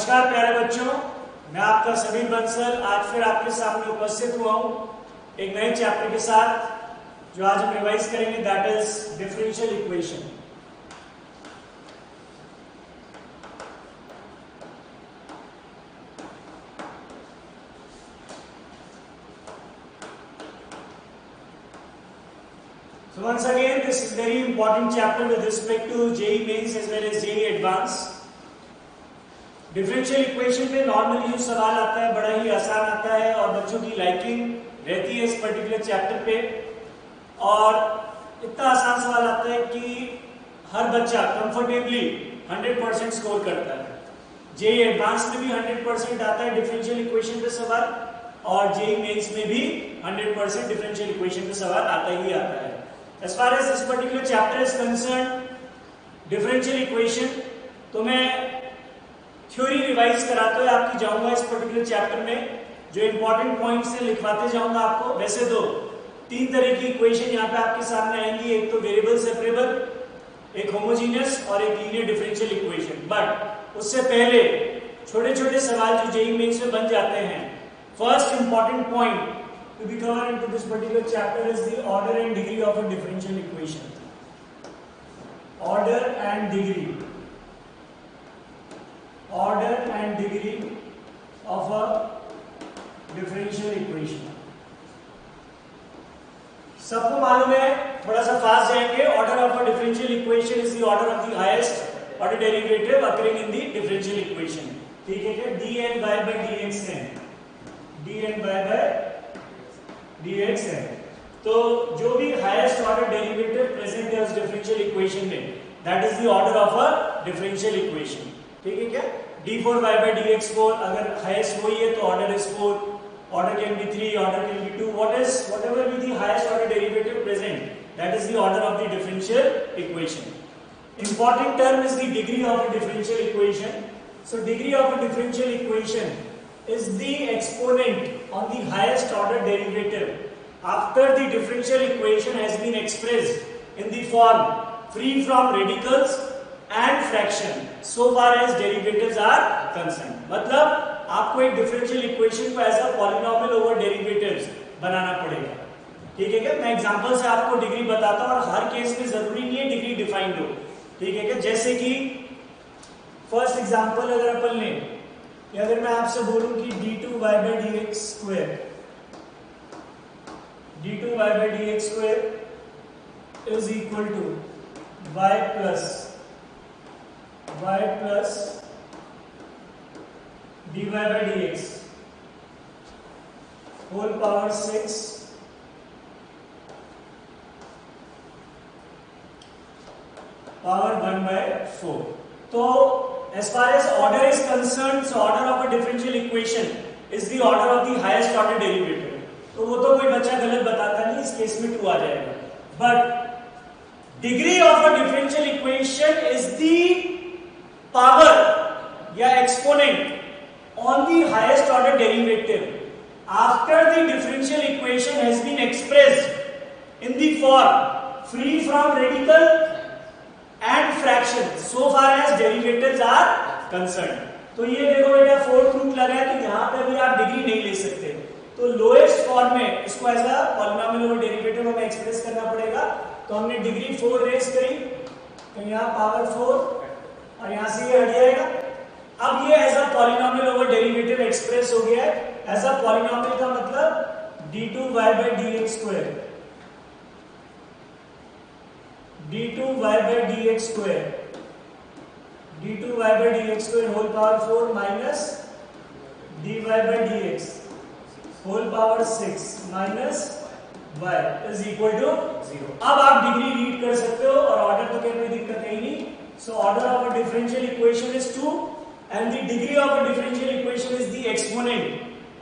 नमस्कार प्यारे बच्चों, मैं आपका समीर बंसल आज फिर आपके सामने उपस्थित हुआ हूं एक नए चैप्टर के साथ जो आज हम रिवाइज करेंगे, that is differential equation. So once again, this is very important chapter with respect to JEE Mains as well as JEE Advanced। Differential equation पे नॉर्मली जो सवाल आता है बड़ा ही आसान आता है और बच्चों की लाइकिंग रहती है इस पर्टिकुलर चैप्टर पे, और इतना आसान सवाल आता है कि हर बच्चा कंफर्टेबली 100% स्कोर करता है। जेईई एडवांस में भी 100% आता है डिफरेंशियल इक्वेशन पे सवाल, और जेईई मेंस में भी 100% डिफरेंशियल इक्वेशन पे सवाल आता ही आता है। As far as this particular chapter is concern differential equation, तो मैं थ्योरी रिवाइज कराते हुए आपकी जाऊंगा इस पर्टिकुलर चैप्टर में, जो इंपॉर्टेंट पॉइंट्स हैं लिखवाते जाऊंगा आपको। वैसे तो तीन तरह की इक्वेशन यहाँ पे आपके सामने आएंगी, एक तो वेरिएबल सेपरेबल, एक होमोजीनियस और एक लीनियर डिफरेंशियल इक्वेशन। बट उससे पहले छोटे छोटे सवाल जो जेईई मेंस में बन जाते हैं। First important point to be covered into this particular chapter is the order and degree of a differential equation. Order and degree, order and degree of a differential equation। सबको मालूम है, थोड़ा सा fast जाएंगे। Order of a differential equation is the order of the highest order derivative occurring in the differential equation. ठीक है क्या? dn by dx है, dn by dx है। तो जो भी हाईएस्ट ऑर्डर डेरिवेटिव प्रेजेंट है उस डिफरेंशियल इक्वेशन में, that is the order of a differential equation. ठीक है क्या? d4y by dx4 अगर हाईएस्ट वही है तो order is 4, order can be 3, order can be 2, whatever be the highest order derivative present, that is the order of the differential equation। Important term is the degree of a differential equation। So degree of a differential equation is the exponent on the highest order derivative after the differential equation has been expressed in the form free from radicals and fraction so far as derivatives are concerned। मतलब आपको एक differential equation को as a polynomial over derivatives बनाना पड़ेगा। ठीक है क्या? मैं एग्जांपल से आपको डिग्री बताता हूं, और हर केस में जरूरी नहीं है डिग्री डिफाइंड हो। ठीक है क्या? जैसे कि फर्स्ट एग्जांपल अगर अपन लें, कि अगर मैं आपसे बोलूं कि d2y by dx square, d2y by dx square is equal to y plus dy by dx whole power 6 power 1 by 4। तो as far as order is concerned, so order of a differential equation is the order of the highest order derivative। तो वो तो कोई बच्चा गलत बताता नहीं, इस केस में 2 आ जाएगा। But degree of a differential equation is the power या exponent on the highest order derivative after the differential equation has been expressed in the form free from radical and fraction so far as derivatives are concern. तो ये देखो बेटा fourth root लगा है, तो यहां पे भी आप डिग्री नहीं ले सकते। तो लोएस्ट फॉर्म में इसको as a polynomial over derivative हमें एक्सप्रेस करना पड़ेगा। तो हमने डिग्री 4 रेस करी, तो यहां पावर 4 और यहां से ये हट जाएगा। अब ये as a polynomial over derivative express हो गया है। एज अ पॉलिनोमियल का मतलब d2y by dx square, d2y by dx square, d2y by dx square whole power 4 minus dy by dx whole power 6 minus y is equal to 0। अब आप degree read कर सकते हो, और ऑर्डर तो कोई दिक्कत है ही नहीं। So order of a differential equation is 2 and the degree of a differential equation is the exponent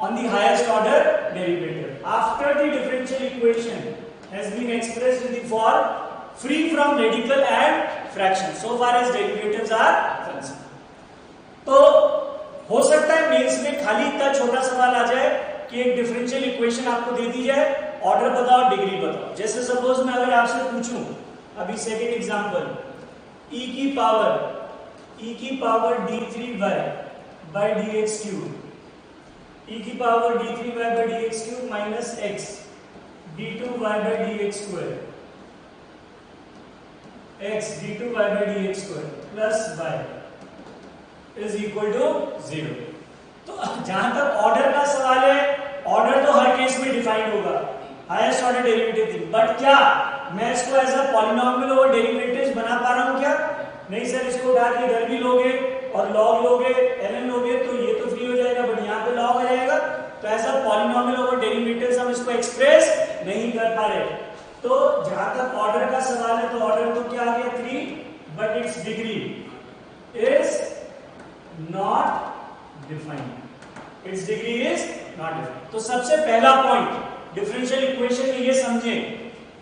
on the highest order derivative after the differential equation has been expressed in the form free from radical and fraction so far as derivatives are concerned। तो हो सकता है mains में खाली इतना छोटा सवाल आ जाए कि एक डिफरेंशियल इक्वेशन आपको दे दी जाए, ऑर्डर बताओ डिग्री बताओ। जैसे सपोज मैं अगर आपसे पूछूं अभी सेकेंड एग्जांपल, e की power d3y by dx cube e की power d3y by dx cube minus x d2y by dx square x d2y by dx square plus y is equal to 0। तो जहां तक ऑर्डर का सवाल है, order तो हर केस में डिफाइंड होगा, हाईएस्ट ऑर्डर डेरिवेटिव थी, बट क्या मैं इसको as a polynomial over derivatives बना पा रहा हूं क्या? नहीं सर, इसको उठा के इधर भी लोगे और लॉग लोगे, ln लोगे तो ये तो फ्री हो जाएगा, बट यहाँ पे लॉग आ जाएगा, तो as a polynomial over derivatives हम इसको एक्सप्रेस नहीं कर पा रहे। तो जहां तक ऑर्डर का सवाल है, तो ऑर्डर तो क्या आ गया 3, but it's degree is not defined, it's degree is not defined. तो सबसे पहला पॉइंट डिफरेंशियल इक्वेशन में ये समझें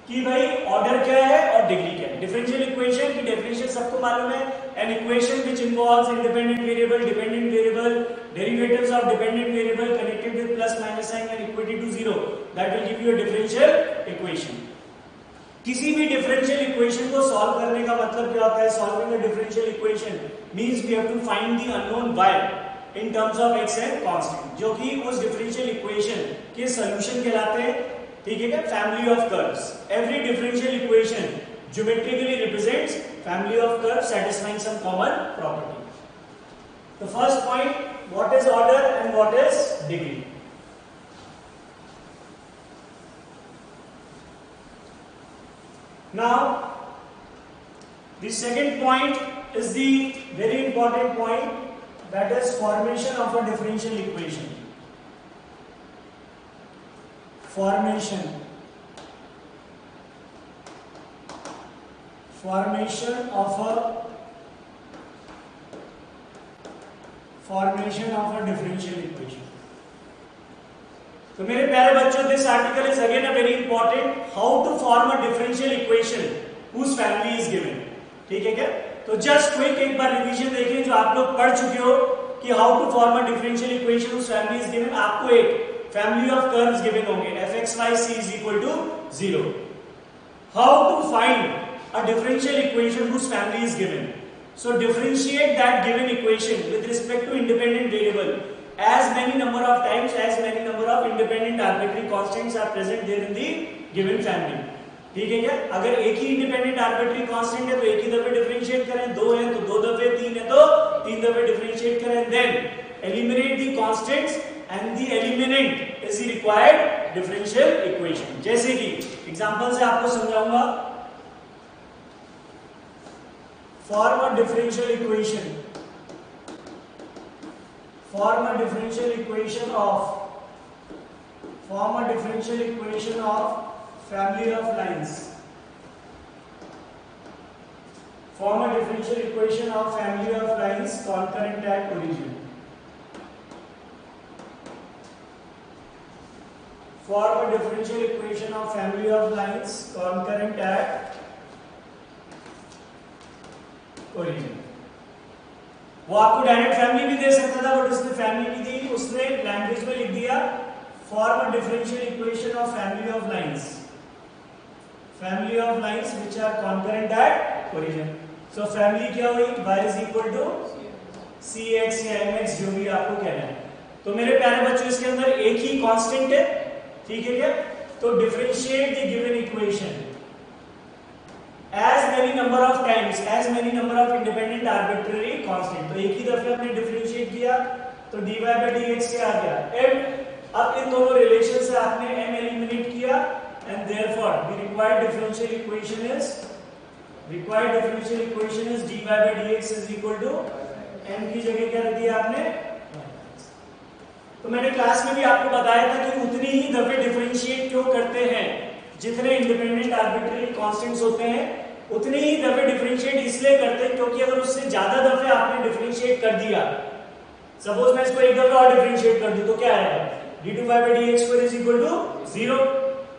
कि भाई ऑर्डर क्या है और डिग्री क्या है। डिफरेंशियल इक्वेशन की डेफिनेशन सबको मालूम है, an equation which involves independent variable, dependent variable, derivatives of dependent variable connected with plus minus sign and equality to 0, that will give you a differential equation. किसी भी differential equation को solve करने का मतलब क्या होता है? Solving a differential equation means we have to find the unknown y in terms of x and constant, जो कि उस डिफरेंशियल इक्वेशन के सॉल्यूशन कहलाते हैं। ठीक है क्या? Family of curves. Every differential equation geometrically represents family of curves satisfying some common property. The first point, what is order and what is degree? Now the second point is the very important point, that is formation of a differential equation. Formation of a differential equation. तो मेरे प्यारे बच्चों, this article is again a very important, how to form a differential equation whose family is given। ठीक है क्या? तो just quick एक बार revision देखिए जो आप लोग पढ़ चुके हो कि how to form a differential equation whose family is given। आपको एक फैमिली ऑफ कर्व्स गिवन होंगे, fxyc is equal to 0। How to find a differential equation whose family is given? So differentiate that given equation with respect to independent variable as many number of times as many number of independent arbitrary constants are present there in the given family। ठीक है क्या? अगर एक ही independent arbitrary constant है तो एक ही दफे differentiate करें, दो है तो दो दफे, तीन है तो तीन दफे डिफरेंशिएट करें, then eliminate the constants and the eliminant is the required differential equation. जैसे कि एग्जांपल से आपको समझाऊंगा। Form a differential equation, form a differential equation of family of lines, form a differential equation of family of lines concurrent at origin, form a differential equation of family of lines concurrent at origin। वो आपको direct family भी दे सकता था, but उसने family भी दी, उसने language में लिख दिया form a differential equation of family of lines which are concurrent at origin. So family क्या हुई? y is equal to cx या mx, जो भी आपको कहना है। तो मेरे प्यारे बच्चों, इसके अंदर एक ही कांस्टेंट है। ठीक है क्या? तो differentiate the given equation as many number of times as many number of independent arbitrary constant। तो एक ही दफे हमने डिफरेंशिएट किया तो dy by dx क्या आ गया? m। अब इन दोनों रिलेशन से आपने m एलिमिनेट किया and therefore the required differential equation is dy by dx is equal to m की जगह क्या रख दिया आपने? तो मैंने क्लास में भी आपको बताया था कि उतनी ही दफे डिफरेंशिएट क्यों करते हैं जितने इंडिपेंडेंट आर्बिट्ररी कांस्टेंट्स होते हैं, उतने ही दफे डिफरेंशिएट इसलिए करते हैं क्योंकि अगर उससे ज्यादा दफे आपने डिफरेंशिएट कर दिया, सपोज मैं इसको एक दफे और डिफरेंशिएट कर दूं तो क्या आएगा? d2y by dx square is equal to 0।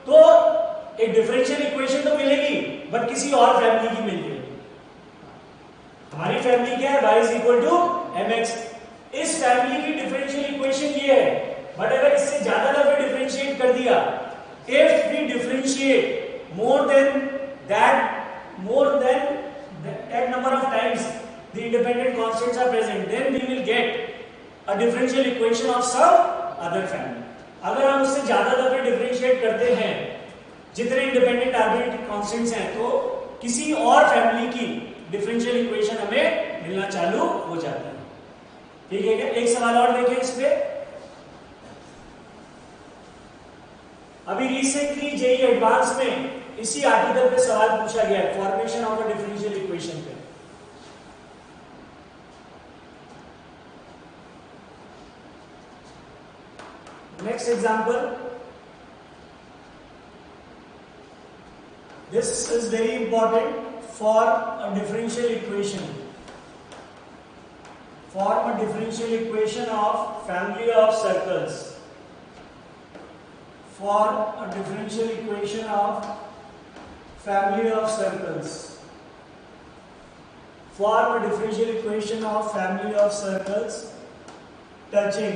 तो एक डिफरेंशियल इक्वेशन तो मिलेगी बट किसी और फैमिली की मिल जाएगी। हमारी फैमिली क्या है? y is equal to mx। इस फैमिली की डिफरेंशियल इक्वेशन ये है, बट अगर इससे ज्यादा दफे डिफरेंशिएट कर दिया, if we differentiate more than that number of times the independent constants are present, then we will get a differential equation of some other family. अगर हम उससे ज्यादा दफे डिफरेंशिएट करते हैं, जितने इंडिपेंडेंट आर्बिट्रेरी कांस्टेंट्स हैं, तो किसी और फैमिली की डिफरेंशियल इक्वेशन हमें मिलना चालू हो जाता है। ठीक है क्या? एक सवाल और देखें इस पे। अभी रिसेंटली जेईई एडवांस में इसी आर्टिकल पे सवाल पूछा गया है, formation of a differential equation पे। Next example, this is very important for a differential equation. Form a differential equation of family of circles. Form a differential equation of family of circles. Form a differential equation of family of circles touching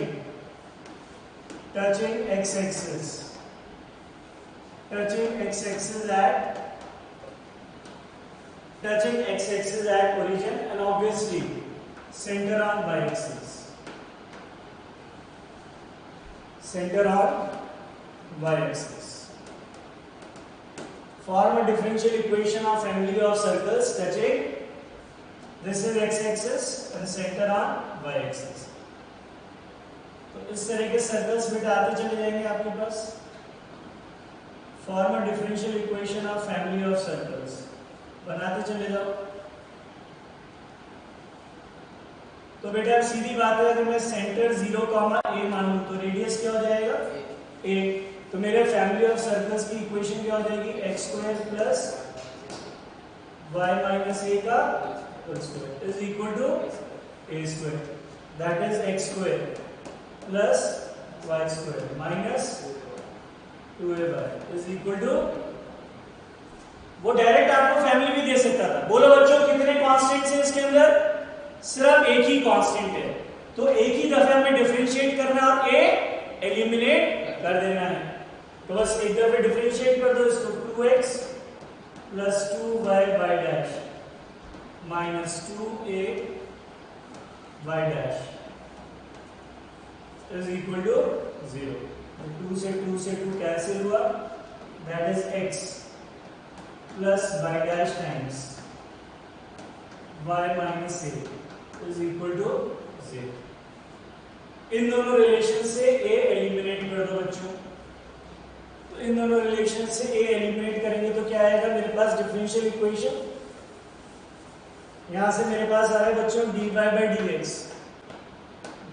x-axis. Touching x-axis at origin and obviously center on y-axis. Center on y-axis. Form a differential equation of family of circles touching, this is x-axis and center on y-axis. तो इस तरह के circles मिटाते चले जाएंगे आपके पास। Form a differential equation of family of circles, बनाते चले जाओ। तो बेटा अब सीधी बात है, अगर मैं सेंटर 0, a मानूं तो रेडियस क्या हो जाएगा? a। तो मेरे फैमिली ऑफ सर्कल्स की इक्वेशन क्या हो जाएगी? x² plus y minus a का whole square is equal to a²। That is x² plus y² minus 2ay is equal to, वो डायरेक्ट आपको फैमिली भी दे सकता था। बोलो बच्चों कितने कांस्टेंट्स हैं इसके अंदर? सिर्फ एक ही कांस्टेंट है, तो एक ही दफे हमें डिफरेंशिएट करना है और a एलिमिनेट कर देना है। तो बस एक दफे डिफरेंशिएट कर दो इसको, 2x plus 2y y dash minus 2a y dash is equal to 0। 2 से 2 कैंसिल हुआ, that is x plus y dash times y minus a is equal to 0। इन दोनों रिलेशन से a एलिमिनेट कर दो बच्चों। तो इन दोनों रिलेशन से a एलिमिनेट करेंगे तो क्या आएगा मेरे पास? Differential equation. यहां से मेरे पास आ रहा है बच्चों dy by dx।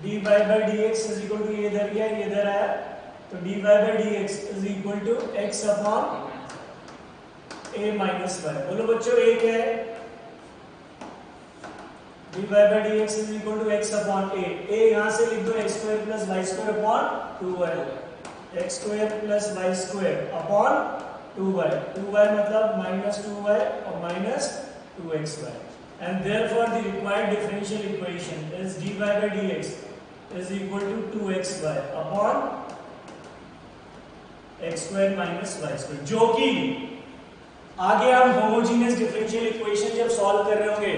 dy by dx is equal to, ये इधर गया ये इधर आया, तो dy by dx is equal to x upon a minus y। बोलो बच्चों a क्या है? dy by dx is equal to x upon a। a यहां से लिख दो x² plus y² upon 2y। x² plus y² upon 2y। 2y मतलब minus 2y और minus 2xy। And therefore the required differential equation is dy by dx is equal to 2xy upon x² minus y², जो कि आगे हम homogeneous differential equation जब solve कर रहे होंगे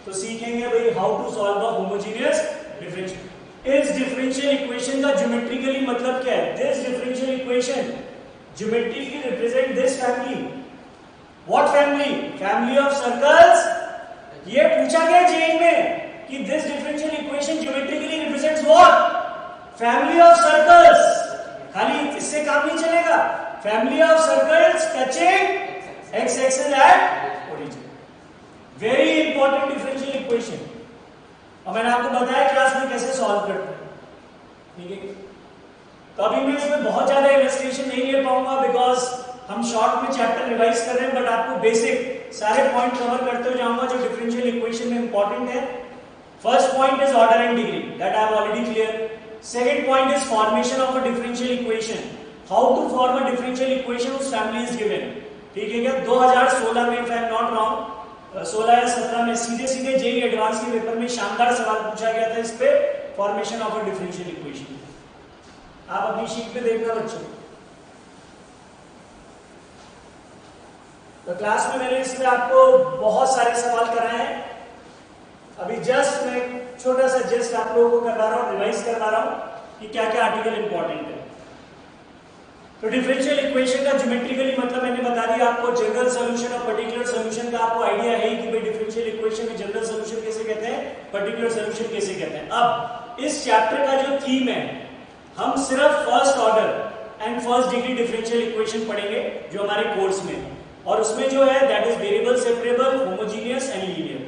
तो सीखेंगे भाई how to solve a homogeneous differential. इस डिफरेंशियल इक्वेशन का ज्योमेट्रिकली मतलब क्या है? This differential equation geometrically represent this family. What family? Family of circles. ये पूछा गया जेईई में कि this differential equation geometrically represents what? Family of circles. खाली इससे काम नहीं चलेगा। Family of circles touching X axis at origin. Very important differential equation, और मैंने आपको बताया क्लास में कैसे सॉल्व करते हैं। ठीक है, तो अभी मैं इसमें बहुत ज्यादा इलस्ट्रेशन नहीं ले पाऊंगा बिकॉज हम शॉर्ट में चैप्टर रिवाइज कर रहे हैं, बट आपको बेसिक सारे पॉइंट कवर करते हुए जाऊंगा जो डिफरेंशियल इक्वेशन में इंपॉर्टेंट है। First point is order and degree, that I have already clear. Second point is formation of a differential equation, how to form a differential equation which family is given. ठीक है क्या? 2016 में if I am not wrong 16 या 17 में सीधे सीधे JEE advance के paper में शानदार सवाल पूछा गया था इस पे, formation of a differential equation. आप अपनी शीट पे देखना बच्चों। तो क्लास में मैंने इसमें आपको बहुत सारे सवाल कराए हैं। अभी जस्ट मैं छोटा सा जस्ट आप लोगों को करवा रहा हूँ, रिवाइज करवा रहा हूँ कि क्या क्या आर्टिकल इंपॉर्टेंट है। तो डिफरेंशियल इक्वेशन का ज्योमेट्रिकली मतलब मैंने बता दिया आपको, जनरल सॉल्यूशन और पर्टिकुलर सॉल्यूशन का आपको आइडिया है कि भाई डिफरेंशियल इक्वेशन में जनरल सॉल्यूशन कैसे कहते हैं, पर्टिकुलर सॉल्यूशन कैसे कहते हैं। अब इस चैप्टर का जो थीम है, हम सिर्फ first order and first degree differential equation पढ़ेंगे जो हमारे कोर्स में है, और उसमें जो है that is variable, separable, homogeneous and linear.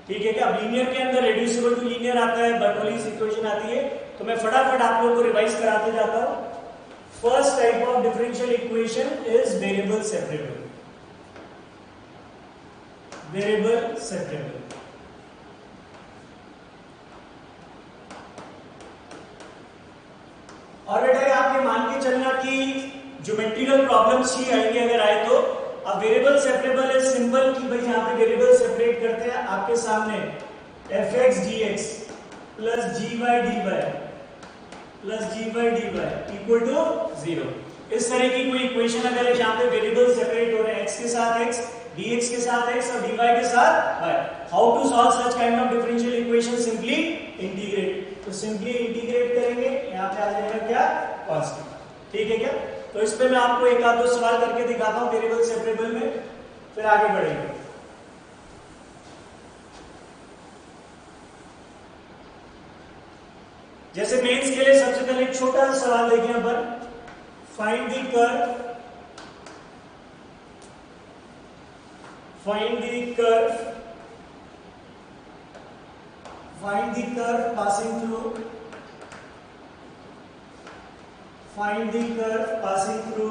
ठीक है क्या? अब लीनियर के अंदर रेड्यूसिबल टू लीनियर आता है, बर्नौलीज इक्वेशन आती है, तो मैं फटाफट आप लोगों को रिवाइज कराते जाता हूं। First type of differential equation is variable separable. Variable separable. और बेटा आप ये मान के चलना कि ज्योमेट्रिकल प्रॉब्लम्स ही आएंगे अगर आए तो। अब वेरिएबल सेपरेबल इज सिंपल कि भाई यहां पे वेरिएबल सेपरेट करते हैं, आपके सामने fx dx plus gy dy plus gy dy equal to 0। इस तरह की कोई इक्वेशन अगर है जहां पे वेरिएबल सेपरेट हो रहे हैं, x के साथ x, dx के साथ x और dy के साथ y, how to solve such kind of differential equation? Simply integrate. तो सिंपली इंटीग्रेट करेंगे, यहां पे आ जाएगा क्या? कांस्टेंट। ठीक है क्या? तो इस पे मैं आपको एक आध दो सवाल करके दिखाता हूं वेरिएबल सेपरेबल में, फिर आगे बढ़ेंगे। जैसे मेंस के लिए सबसे पहले एक छोटा सा सवाल देखिए अपन, find the curve, find the curve, find the curve passing through, find the curve passing through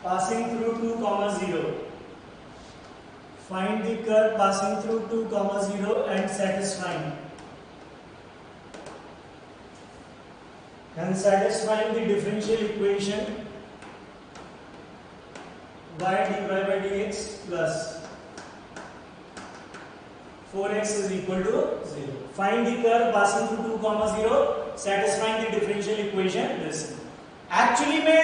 2, 0. Find the curve passing through 2, 0 and satisfying the differential equation y dy by dx plus 4x is equal to 0. Find the curve passing through 2, 0 satisfying the differential equation this. Actually में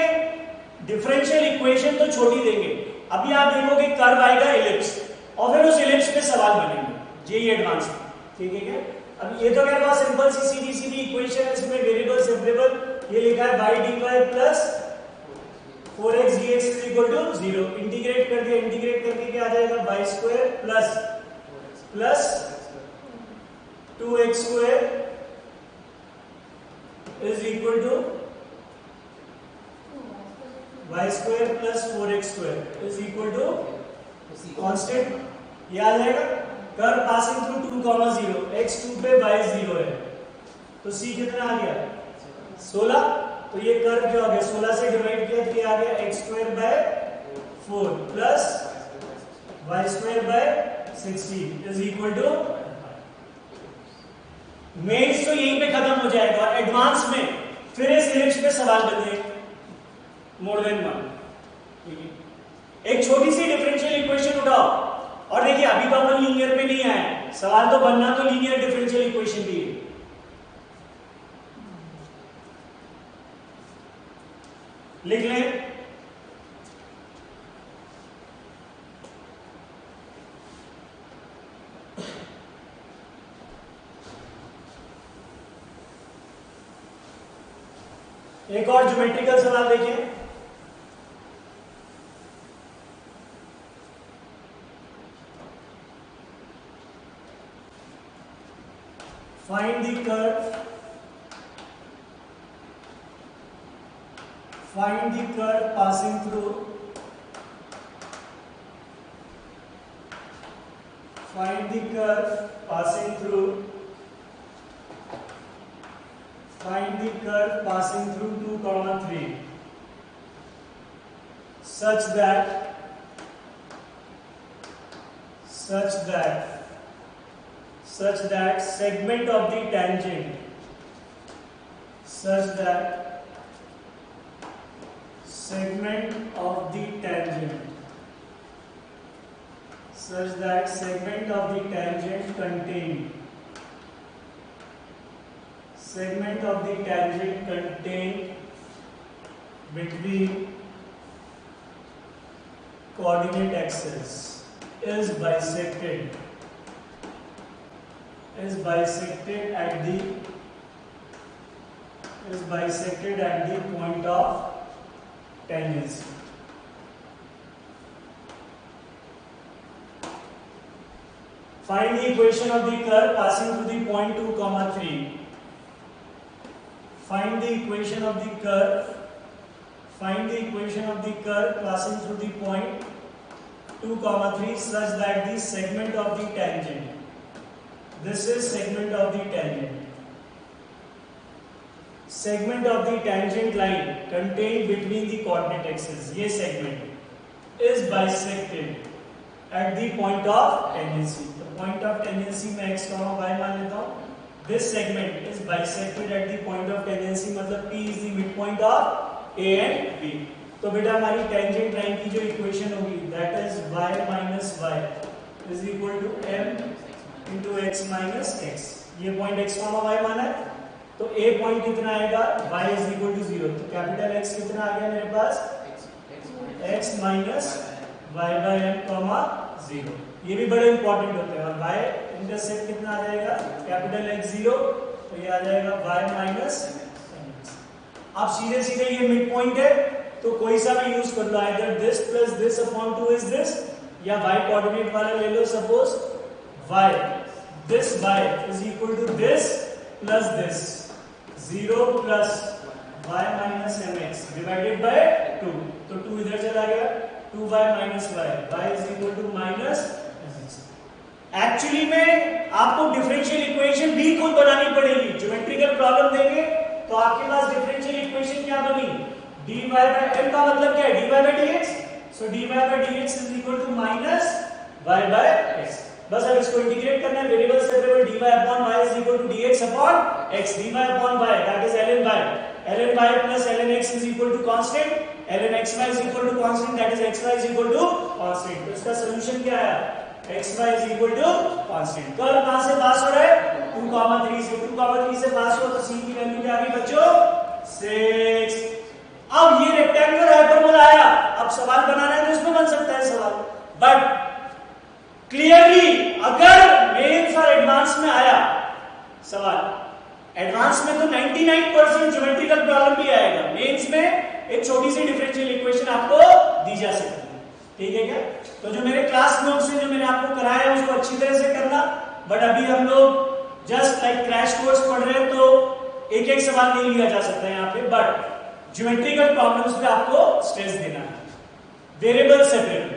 differential equation तो छोटी देंगे, अभी आप देखोगे curve आएगा ellipse और फिर उस इलिप्स पे सवाल बनेंगे, जेई एडवांस में। ठीक है क्या? अब ये तो मेरे पास सिंपल सी सीधी सीधी इक्वेशन है, इसमें वेरिएबल सेपरेबल, ये लिखा है y dy plus 4x dx is equal to 0। Integrate कर दिया, इंटीग्रेट करके क्या आ जाएगा? y square plus 2x square is equal to y square plus 4x square is equal to constant, ये आ जाएगा। कर्व पासिंग थ्रू 2, 0, x 2 पे y 0 है, तो c कितना आ गया? 16। तो ये कर्व जो आ गया 16 से डिवाइड किया तो ये आ गया x square by 4 plus y square by 16 is equal to. Mains तो यहीं पे खत्म हो जाएगा, एडवांस में फिर इस इलिप्स पे सवाल बने मोर देन 1। ठीक है, एक छोटी सी डिफरेंशियल इक्वेशन उठाओ और देखिए अभी तो अपन लीनियर पे नहीं आए, सवाल तो बनना तो लीनियर डिफरेंशियल इक्वेशन भी है। लिख लें, एक और ज्योमेट्रिकल सवाल देखिए। Find the curve, find the curve passing through, find the curve passing through, find the curve passing through 2, 3 such that segment of the tangent, such that segment of the tangent contained between coordinate axes is bisected is bisected at the point of tangency. Find the equation of the curve passing through the point 2, 3. Find the equation of the curve passing through the point 2, 3 such that the segment of the tangent. This is segment of the tangent. Segment of the tangent line contained between the coordinate axes. ये segment is bisected at the point of tangency. The point of tangency में x, y मान लेता हूँ. This segment is bisected at the point of tangency, मतलब P is the midpoint of A and B. तो बेटा हमारी tangent line की जो इक्वेशन होगी that is y minus y is equal to m into x minus x. ये point x, y माना है, तो A पॉइंट कितना आएगा, y is equal to 0. तो कैपिटल X कितना आ गया मेरे पास, x minus y by m, 0. ये भी बड़े इंपॉर्टेंट होते हैं. और y इंटरसेप्ट कितना आ जाएगा, कैपिटल X 0, तो ये आ जाएगा y minus mx. अब सीधे सीधे ये मिड पॉइंट है, तो कोई सा भी यूज कर लो, either this plus this upon 2 is this, या y कोऑर्डिनेट वाला ले लो. Suppose y, this y is equal to this plus this, 0 plus y minus mx divided by 2. तो 2 इधर चला गया, 2y minus y is equal to minus mx. Actually में आपको डिफरेंशियल इक्वेशन भी खुद बनानी पड़ेगी. ज्योमेट्रिकल प्रॉब्लम देंगे तो आपके पास डिफरेंशियल इक्वेशन क्या बनी, dy by m का मतलब क्या है, dy by dx. So dy by dx is equal to minus y by x. बस अब इसको इंटीग्रेट करना है, variable separable dy upon y is equal to dx upon x. dy upon y that is ln y plus ln x is equal to constant, ln xy is equal to constant, that is xy is equal to constant. तो इसका solution क्या है, xy is equal to constant. Curve कहां से पास हो रहा है, 2, 3 से. 2, 3 से पास हो तो c की वैल्यू क्या आ गई बच्चों, 6. अब ये रेक्टेंगुलर हाइपरबोला आया, अब सवाल बनाना है तो इसमें बन सकता है सवाल. बट क्लियरली अगर मेंस और एडवांस में आया सवाल, एडवांस में तो 99% ज्योमेट्रिकल प्रॉब्लम भी आएगा, मेंस में एक छोटी सी डिफरेंशियल इक्वेशन आपको दी जा सकती है. ठीक है क्या. तो जो मेरे क्लास नोट्स हैं जो मैंने आपको कराया है उसको अच्छी तरह से करना. बट अभी हम लोग जस्ट लाइक क्रैश कोर्स पढ़ रहे हैं तो एक एक सवाल नहीं लिया जा सकता है यहाँ पे. बट ज्योमेट्रिकल प्रॉब्लम्स पे आपको स्ट्रेस देना है. वेरिएबल सेपरेबल,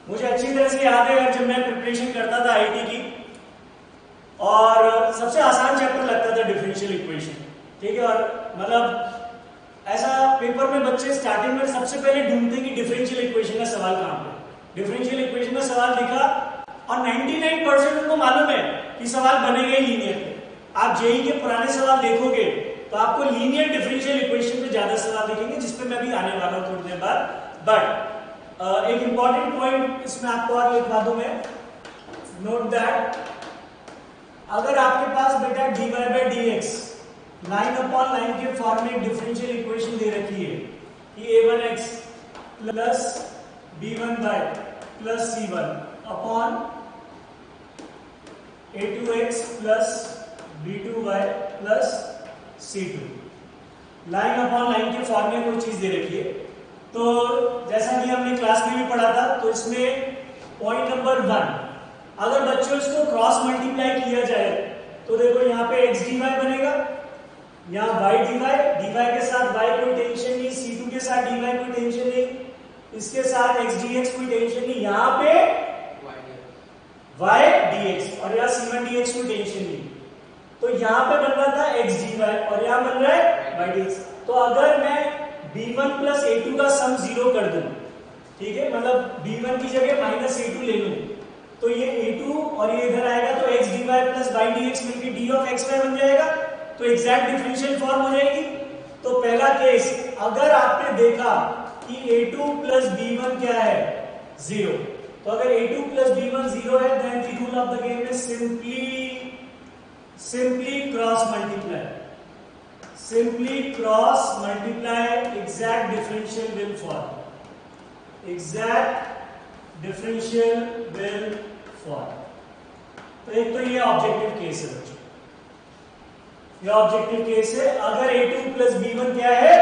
मुझे अच्छी तरह से याद है जब मैं प्रिपरेशन करता था आईटी की, और सबसे आसान चैप्टर लगता था डिफरेंशियल इक्वेशन. ठीक है. और मतलब ऐसा पेपर में बच्चे स्टार्टिंग में सबसे पहले ढूंढते कि डिफरेंशियल इक्वेशन का सवाल कहां पे. डिफरेंशियल इक्वेशन का सवाल दिखा और 99% उनको मालूम है कि सवाल बनेगा ही लीनियर पे. आप जेई के पुराने सवाल देखोगे तो आपको लीनियर डिफरेंशियल इक्वेशन पे ज्यादा सवाल दिखेंगे, जिसपे मैं भी आने वाला हूं थोड़ी देर बाद. बट एक इंपॉर्टेंट पॉइंट इसमें आपको और लिखवा दूं मैं, नोट दैट अगर आपके पास बेटा dy by dx line upon line के फॉर्म में डिफरेंशियल इक्वेशन दे रखी है कि a1x plus b1y plus c1 upon a2x plus b2y plus c2, line upon line के फॉर्म में कोई चीज दे रखी है. तो जैसा कि हमने क्लास में भी पढ़ा था, तो इसमें पॉइंट नंबर 1, अगर बच्चों इसको क्रॉस मल्टीप्लाई किया जाए तो देखो यहाँ पे x dy बनेगा, यहाँ y dy के साथ y कोई टेंशन नहीं, c2 के साथ dy कोई टेंशन नहीं, इसके साथ x dx कोई टेंशन नहीं, यहाँ पे y dx और यहाँ c1 dx कोई टेंशन नहीं. तो यहाँ पे बन रहा था x dy और यहाँ बन रहा है y dx. तो अगर मैं b1 प्लस a2 का सम 0 कर दूं, ठीक है, मतलब b1 की जगह माइनस a2 ले लूं, तो ये a2 और ये इधर आएगा तो x dy plus y dx मिलकर d of xy बन जाएगा. तो एग्जैक्ट डिफरेंशियल फॉर्म हो जाएगी. तो पहला केस, अगर आपने देखा कि a2 प्लस b1 क्या है 0। तो अगर a2 प्लस b1 0 है then the rule of the game is simply cross multiply, simply cross multiply, exact differential will form, exact differential will form। तो एक तो ये ऑब्जेक्टिव केस है बच्चों, ये ऑब्जेक्टिव केस है। अगर a2 प्लस b1 क्या है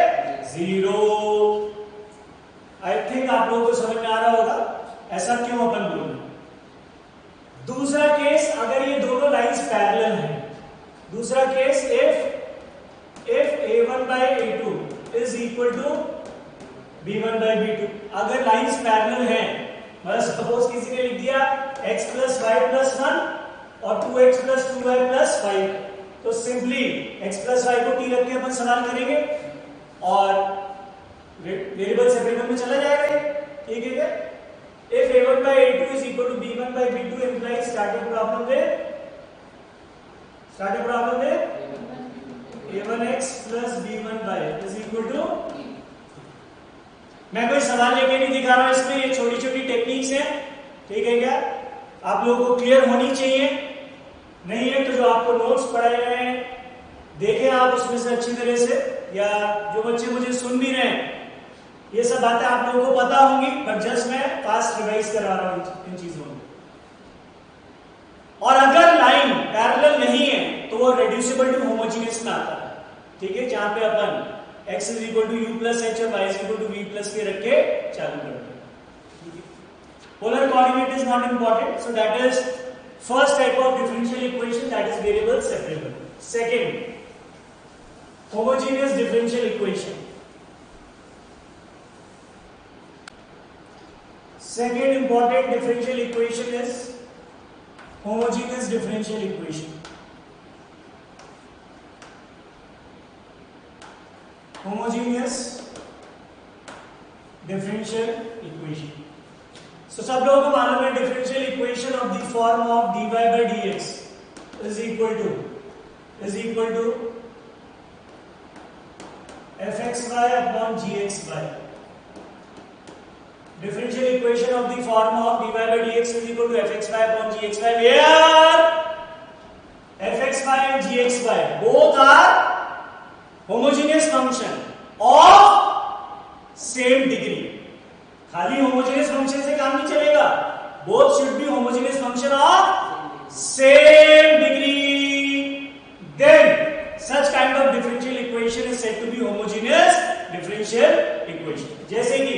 0। आई थिंक आप लोगों को समझ में आ रहा होगा ऐसा क्यों अपन बोल रहे। दूसरा केस, अगर ये दोनों लाइंस पैरेलल हैं। दूसरा case, if a1 by a2 is equal to b1 by b2, अगर लाइंस पैरेलल हैं, मतलब सपोज किसी ने लिख दिया x plus y plus 1 और 2x plus 2y plus 5, तो सिंपली x plus y को t रख के अपन सवाल करेंगे और वेरिएबल सेपरेबल में चला जाएगा। ठीक है क्या? if a1 by a2 is equal to b1 by b2 implies starting problem with a1x plus b1y is equal to, मैं कोई सवाल लेके नहीं दिखा रहा हूं इसमें, ये छोटी छोटी टेक्निक्स हैं। ठीक है क्या? आप लोगों को क्लियर होनी चाहिए। नहीं है तो जो आपको नोट्स पढ़ाए गए हैं देखें आप उसमें से अच्छी तरह से, या जो बच्चे मुझे सुन भी रहे हैं ये सब बातें आप लोगों को पता होंगी, बट जस्ट मैं फास्ट रिवाइज करा रहा हूं इन चीजों में। और अगर लाइन पैरेलल नहीं है तो वो रेड्यूसिबल टू होमोजेनियस में आता है। ठीक है, जहां पे अपन x is equal to u plus h और y is equal to v plus k रख के चालू करते हैं। Polar coordinate is not important, so that is first type of differential equation, that is variable separable. Second, homogeneous differential equation. Second important differential equation is homogeneous differential equation। homogeneous differential equation, so सब लोगों को मालूम है differential equation of the form of dy by dx is equal to fxy upon gxy। differential equation of the form of dy by dx is equal to fxy upon gxy, where fxy and gxy both are homogeneous function of same degree। खाली homogeneous function से काम नहीं चलेगा, both should be homogeneous function of same degree, then such kind of differential equation is said to be homogeneous differential equation। जैसे कि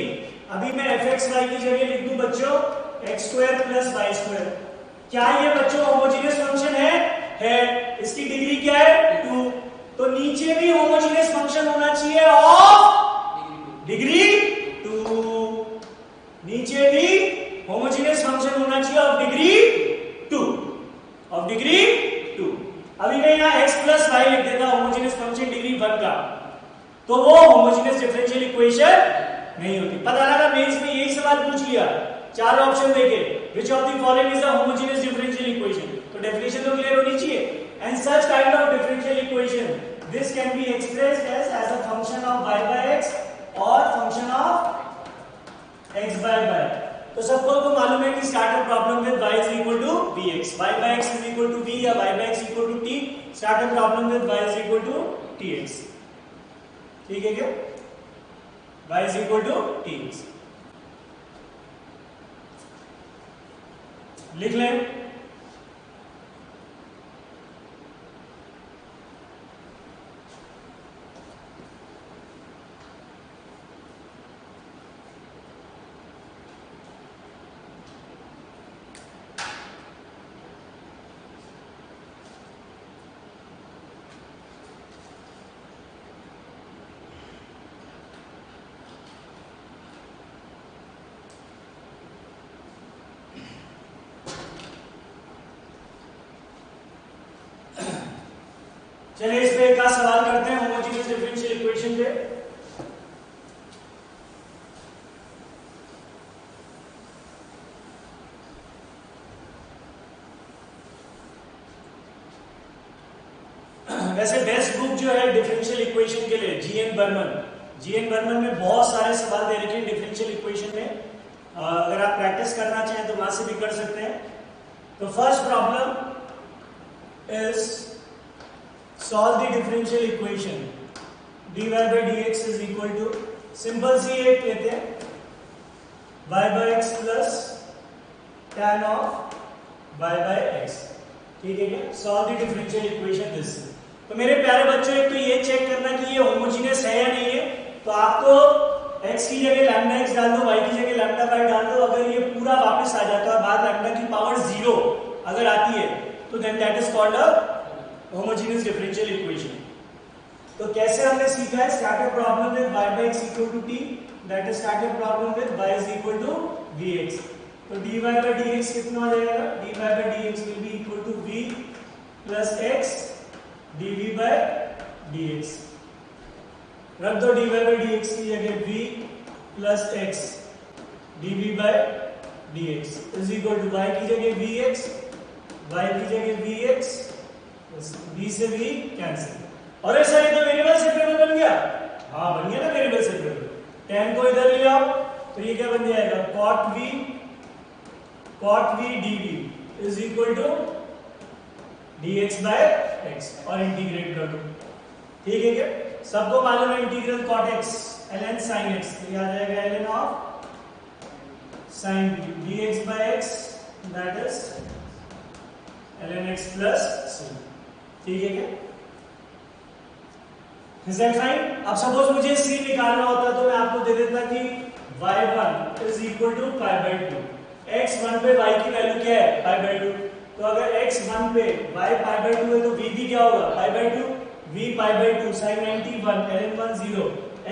अभी मैं fxy की जगह लिख दूं बच्चों x square plus Y square, क्या ये बच्चों होमोजेनियस फंक्शन है? इसकी डिग्री क्या है 2, तो नीचे भी होमोजेनियस फंक्शन होना चाहिए ऑफ डिग्री 2, नीचे भी होमोजेनियस फंक्शन होना चाहिए ऑफ डिग्री 2। अभी मैं यहाँ x प्लस वाई लिख देता होमोजेनियस फंक्शन डिग्री 1 का, तो वो होमोजेनियस डिफरेंशियल इक्वेशन नहीं होती। पता लगा, मेंस में यही सवाल पूछ लिया, 4 ऑप्शन देके which of the following is a homogeneous differential equation, तो डेफिनेशन तो क्लियर होनी चाहिए। and such kind of differential equation this can be expressed as a function of y by x or function of x by y। तो सबको को मालूम है कि start a problem with y is equal to bx, y by x is equal to b या y by x equal to t, start a problem with y is equal to tx। ठीक है क्या? y is equal to tx लिख लें। चलिए इस पे एक का सवाल करते हैं होमोजेनियस डिफरेंशियल इक्वेशन पे। वैसे बेस्ट बुक जो है डिफरेंशियल इक्वेशन के लिए जीएन बर्मन, जीएन बर्मन में बहुत सारे सवाल दे रखे हैं डिफरेंशियल इक्वेशन में, अगर आप प्रैक्टिस करना चाहें तो वहां से भी कर सकते हैं। तो first problem is solve the differential equation dy by dx is equal to, simple सी एक लेते हैं, y by x plus tan of y by x, ठीक है क्या? Solve the differential equation this. तो मेरे प्यारे बच्चों, एक तो ये चेक करना कि ये होमोजीनियस है या नहीं है। तो आपको x की जगह लैम्डा x डाल दो, y की जगह लैम्डा y डाल दो। अगर ये पूरा वापस आ जाता है, बाद लैम्डा की पावर 0 अगर आती है, तो then that is called a homogeneous differential equation. तो कैसे हमने सीखा है, start a problem with y by x equal to t, that is start a problem with y is equal to vx। तो dy by dx कितना हो जाएगा? dy by dx will be equal to v plus x dv by dx। रख दो dy by dx की जगह v plus x dv by dx is equal to y की जगह vx, y की जगह vx, v से v कैंसिल। और ऐसा ये तो वेरिएबल सेपरेबल बन गया। हाँ बन गया ना वेरिएबल सेपरेबल। tan को इधर ले आओ तो ये क्या बन जाएगा? cot v dv is equal to dx by x और इंटीग्रेट कर दो, ठीक है क्या? सबको मालूम है integral cot x ln sin x, तो ये आ जाएगा ln of sin v dx by x, that is ln x plus c, ठीक है क्या? Is that fine? अब सपोज मुझे c निकालना होता तो मैं आपको दे देता कि y1 is equal to pi by 2। x1 पे y की वैल्यू क्या है? pi by 2। तो अगर x1 पे y pi by 2 है तो v भी क्या होगा? pi by 2, v pi by 2 sin 91 ln 1 0,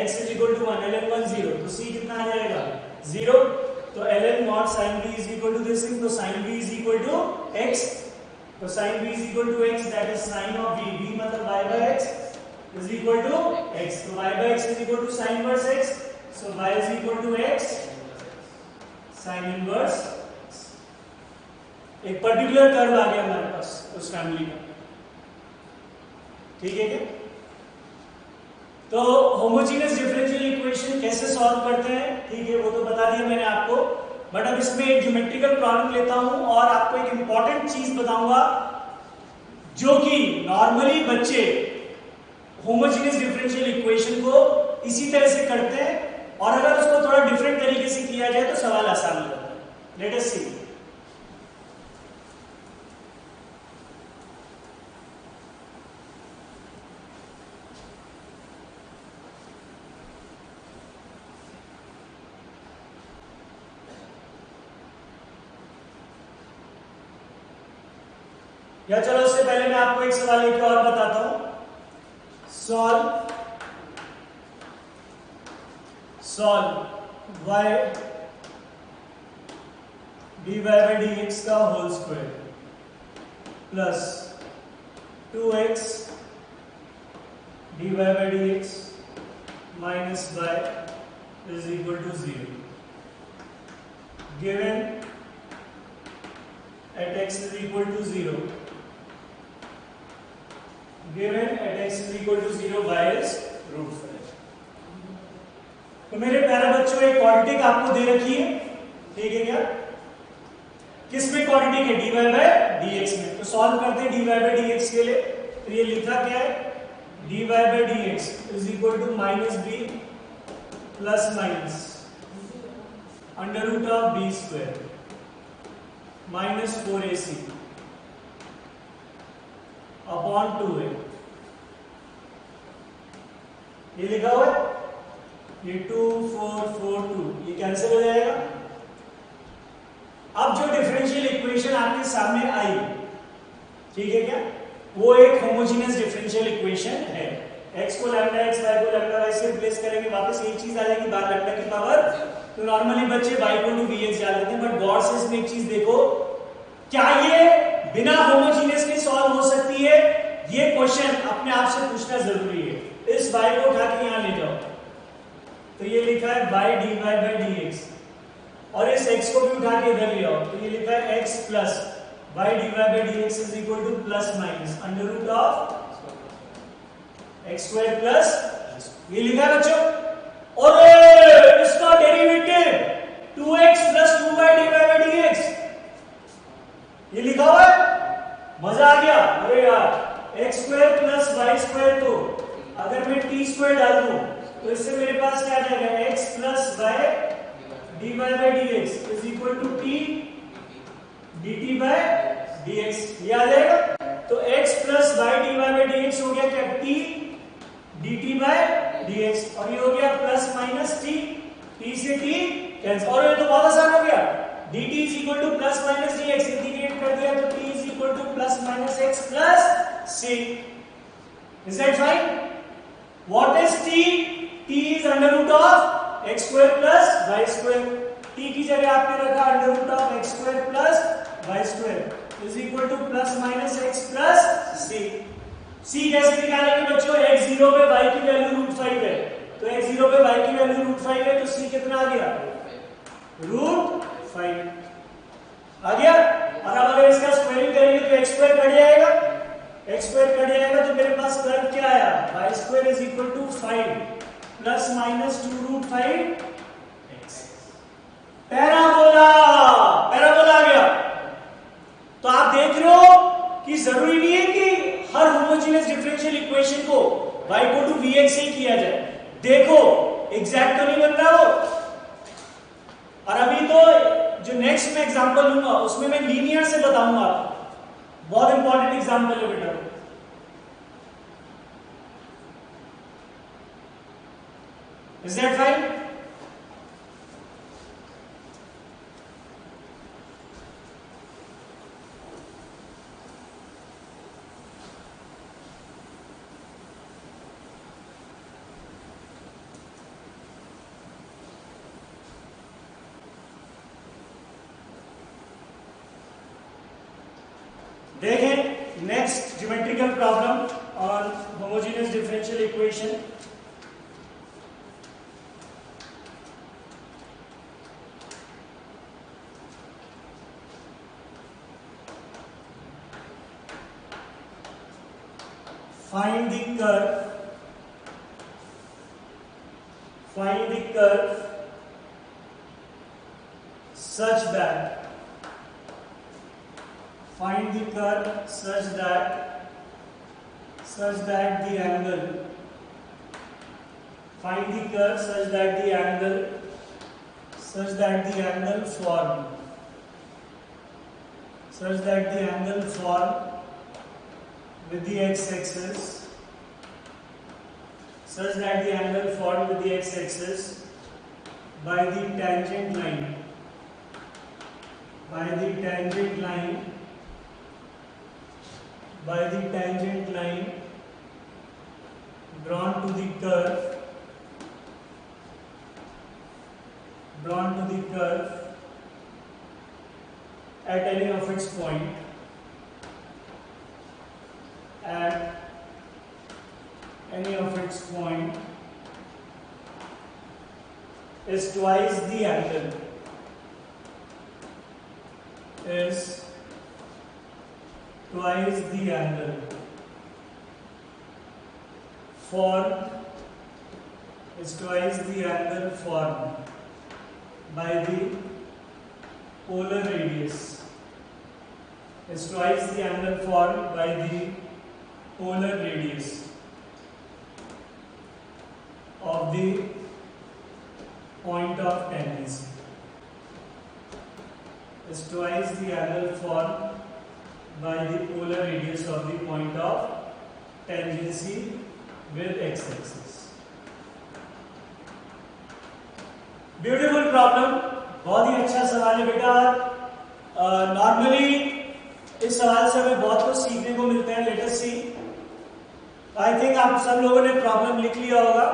x is equal to 1 ln 1 0, तो c कितना आ जाएगा? 0। तो ln mod sin v is equal to this thing, तो sin v is equal to x, तो sin v is equal to x, that is sin of v मतलब y by x is equal to x, तो y by x is equal to sin inverse x, so y is equal to x sin inverse। एक particular curve आ गया हमारे पास उस family का, ठीक है क्या? तो होमोजेनियस डिफरेंशियल इक्वेशन कैसे सॉल्व करते हैं, ठीक है, वो तो बता दिया मैंने आपको। बट अब इसमें एक ज्योमेट्रिकल प्रॉब्लम लेता हूं और आपको एक इंपॉर्टेंट चीज बताऊंगा जो कि नॉर्मली बच्चे होमोजेनियस डिफरेंशियल इक्वेशन को इसी तरह से करते हैं, और अगर उसको थोड़ा डिफरेंट तरीके से किया जाए तो सवाल आसान हो जाता है। लेट अस सी। या चलो उससे पहले मैं आपको एक सवाल लेके और बताता हूं। Solve y dy by dx का whole square plus 2x dy by dx minus y is equal to 0 given at x is equal to 0, given at x is equal to 0 y is root 5। तो मेरे प्यारे बच्चों एक quadratic आपको दे रखी है, ठीक है क्या? किस में क्वाड्रेटिक है? dy by dx में। तो सॉल्व करते हैं dy by dx के लिए। तो ये लिखा क्या है? dy by dx is equal to minus b plus minus under root of b square minus 4ac upon 2a। ये लिखा हुआ है, ये 2 4 4 2, ये कैंसिल हो जाएगा। अब जो डिफरेंशियल इक्वेशन आपके सामने आई, ठीक है क्या, वो एक होमोजेनियस डिफरेंशियल इक्वेशन है। x को लैम्डा x, y को लैम्डा y से रिप्लेस करेंगे, वापस यही चीज आ जाएगी, बार लैम्डा की पावर। तो नॉर्मली बच्चे y को टू vx डाल देते हैं, बट गौर से इसमें एक चीज देखो, क्या ये बिना होमोजेनियस के सॉल्व हो सकती है? ये क्वेश्चन अपने आप से पूछना जरूरी है। इस y को उठा के यहां ले जाओ, तो ये लिखा है y dy by dx, और इस x को भी उठा के इधर ले आओ, तो ये लिखा है x plus y dy by dx is equal to plus minus under root of x square plus, ये लिखा है बच्चों। और इसका derivative 2x plus 2y divide by dx, ये लिखा हुआ है, मजा आ गया। अरे यार x square plus Y square, तो अगर मैं टी स्क्वायर डाल दूं तो इससे मेरे पास क्या आ जाएगा, x plus y d y by d x is equal to t d t by d x, ये आ जाएगा। तो x plus y d y by d x हो गया क्या, t d t by d x, और ये हो गया प्लस माइनस टी, टी से टी कैंसिल, और ये तो बहुत आसान हो गया, dt is equal to plus minus dx, integrate कर दिया तो t is equal to plus minus x plus c. Is that fine? What is t? t is under root of x square plus y square. t की जगह आपने रखा under root of x square plus y square is equal to plus minus x plus c. c कैसे निकालेंगे बच्चों, x 0 पे y की value root 5 है, तो x 0 पे y की वैल्यू रूट 5 है, तो c कितना आ गया, रूट 5 आ गया। और अब अगर इसका स्क्वायरिंग करेंगे तो x स्क्वायर कट जाएगा, x स्क्वायर कट जाएगा, तो मेरे पास कर्व क्या आया, y square is equal to 5 plus minus 2 root 5 x, parabola, parabola आ गया। तो आप देख रहे हो कि जरूरी नहीं है कि हर होमोजेनियस डिफरेंशियल इक्वेशन को y को टू vx से किया जाए, देखो एग्जैक्ट तो नहीं बन रहा हो। और अभी तो जो नेक्स्ट में एग्जांपल लूंगा उसमें मैं लीनियर से बताऊंगा आपको, बहुत इंपॉर्टेंट एग्जांपल है बेटा। Is that fine? देखें next geometrical problem on homogeneous differential equation. Find the curve such that the angle formed with the x-axis by the tangent line drawn to the curve at any of its point is twice the angle formed by the polar radius of the point of tangency. Is twice the angle formed by the polar radius of the point of tangency with x-axis. Beautiful problem, बहुत ही अच्छा सवाल है बेटा। Normally इस सवाल से हमें बहुत कुछ सीखने को मिलता है। Let us C. I think आप सब लोगों ने प्रॉब्लम लिख लिया होगा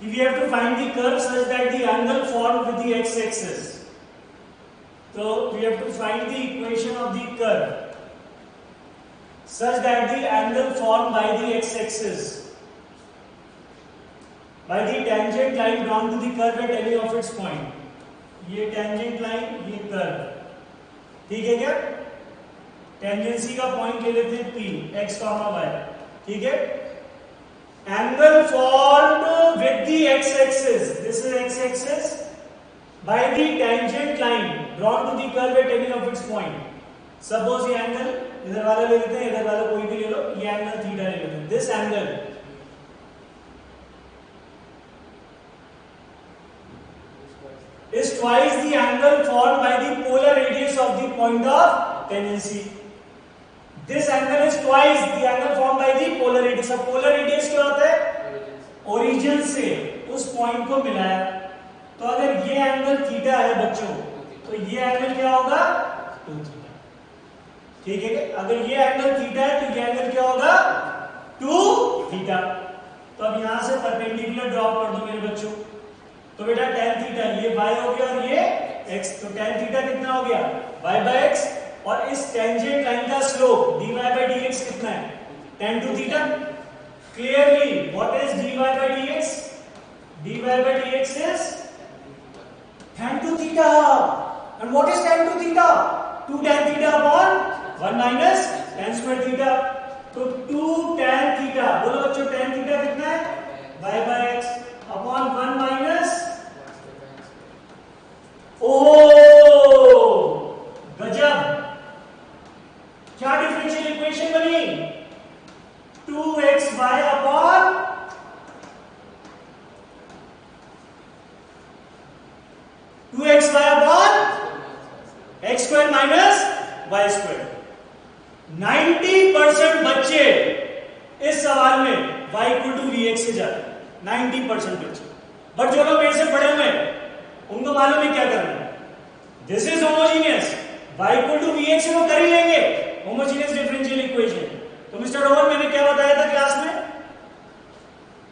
कि we have to find the curve such that the angle formed with the x axis. तो we have to find the equation of the curve such that the angle formed by the x-axis by the tangent line drawn to the curve at any of its point, ये tangent line, ये curve, ठीक है क्या? Tangency का point ले लेते हैं P, x, y, ठीक है? angle formed with the x-axis, this is x-axis, by the tangent line drawn to the curve at any of its point. Suppose ये एंगल इधर वाला ले लेते हैं, इधर वाला कोई भी ले लो, ये एंगल थीटा ले लेते हैं. This angle is twice the angle formed by the polar radius of the point of tendency. This angle is twice the angle formed by the polar radius. अब polar radius क्या होता है? Origin से उस point को मिलाया. तो अगर ये एंगल थीटा है बच्चों, तो ये एंगल क्या होगा? 2 थीटा. ठीक है? अगर ये एंगल थीटा है तो ये एंगल क्या होगा? 2 थीटा. तो अब यहां से परपेंडिकुलर ड्रॉप कर दो मेरे बच्चों. तो बेटा tan थीटा ये y हो गया और ये x. तो tan थीटा कितना हो गया? y by x. और इस टेंजेंट लाइन का स्लोप dy by dx कितना है? tan 2 theta. Clearly, what is dy by dx? dy by dx is tan 2 theta. And what is tan 2 theta? 2 tan theta upon 1 minus tan square theta. तो 2 tan theta, बोलो बच्चों tan theta कितना है? y by x upon 1 minus. ओह गजब, क्या differential equation बनी? 2xy upon 2xy upon x square minus y square. 90% बच्चे इस सवाल में y equal to vx से जाते हैं. 90% बच्चे. बट जो लोग मेरे से पढ़े हुए हैं उनको मालूम है क्या करना है. This is homogeneous. y equal to vx वो कर ही लेंगे. Homogeneous differential equation. तो मिस्टर डोवर मैंने क्या बताया था क्लास में?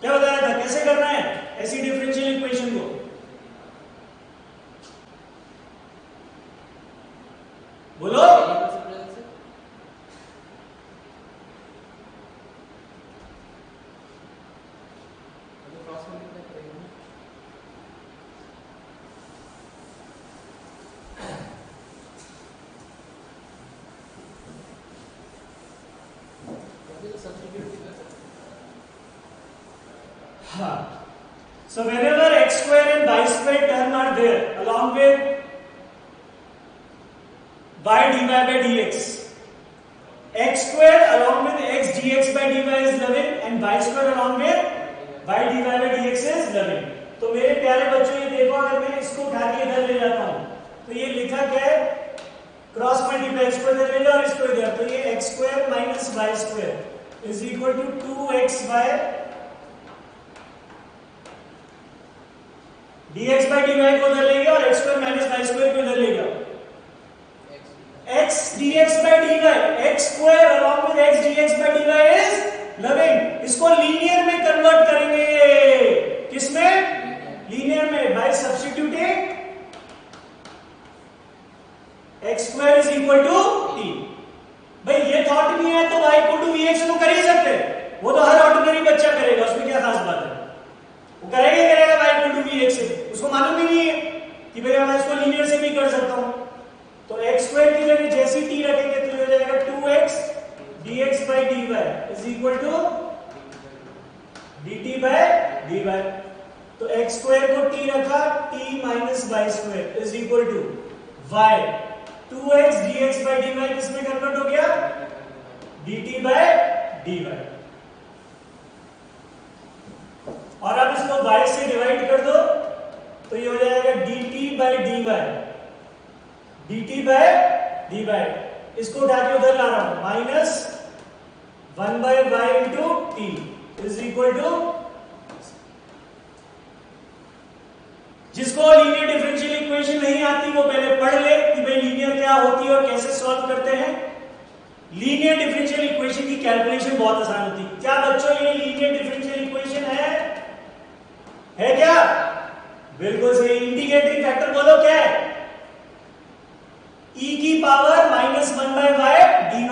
क्या बताया था कैसे करना है ऐसी डिफरेंशियल इक्वेशन को? बोलो. So whenever x square and y square term are there along with y dy by dx, x square along with x dx by dy is 11 and y square along with y dy by dx is 11. तो मेरे प्यारे बच्चों ये देखो, अगर मैं इसको उठा के इधर ले जाता हूं तो ये लिखा क्या है? Cross multiply. इसको इधर ले लो और इसको इधर. तो ये x square minus y square is equal to 2xy dx by dy को उधर ले गया और x square minus y square को इधर ले गया. x dx by dy, x square along with x dx by dy is 11. इसको लीनियर में कन्वर्ट करेंगे. किसमें? लीनियर में. by substituting x square is equal to t. भाई ये थॉट नहीं है तो y equal to vx को कर ही सकते. वो तो हर ऑर्डिनरी बच्चा करेगा, उसमें क्या खास बात है? वो करेगा y equal to vx से. उसको मालूम ही नहीं है कि भैया मैं इसको लीनियर से भी कर सकता हूं. तो x स्क्वायर की जगह जैसी t रखेंगे तो हो जाएगा 2x dx by dy is equal to dt by dy. तो x स्क्वायर को t रखा, t minus y square is equal to y. 2x dx by dy किसमें कन्वर्ट हो गया? dt by dy. और अब इसको y से डिवाइड कर दो तो ये हो जाएगा dt by dy. dt by dy. इसको उठा के उधर ला रहा हूं. Minus 1 by y into t is equal to. जिसको लीनियर डिफरेंशियल इक्वेशन नहीं आती वो पहले पढ़ ले कि भाई लीनियर क्या होती है और कैसे सॉल्व करते हैं. लीनियर डिफरेंशियल इक्वेशन की कैलकुलेशन बहुत आसान होती है. क्या बच्चों ये लीनियर डिफरेंशियल इक्वेशन है क्या? बिल्कुल सही. इंटीग्रेटिंग फैक्टर बोलो क्या है? e की power minus 1 by y dy.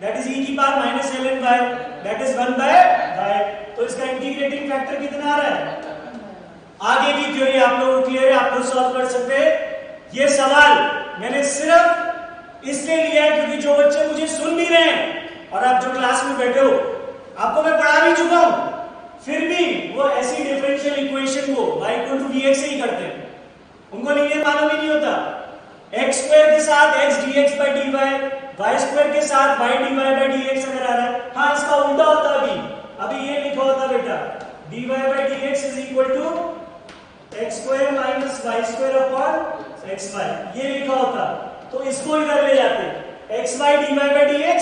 That is e की power minus ln y. That is 1 by y. तो इसका इंटीग्रेटिंग फैक्टर कितना आ रहा है? आगे की थ्योरी आप लोगों को क्लियर है, आप लोग सॉल्व कर सकते हैं. ये सवाल मैंने सिर्फ इसलिए लिया है क्योंकि जो बच्चे मुझे सुन भी रहे हैं और आप जो क्लास में बैठे हो आपको मैं पढ़ा भी चुका हूं. फिर भी वो ऐसी डिफरेंशियल इक्वेशन को y इक्वल टू vx से ही करते हैं, उनको लीनियर मालूम ही नहीं होता। x स्क्वायर के साथ x dx by dy, y square के साथ y dy by dx अगर आ रहा है, हाँ इसका उल्टा होता अभी ये लिखा होता बेटा dy by dx is equal to x square minus y square upon xy, ये लिखा होता। तो इसको इधर ले जाते xy dy by dx,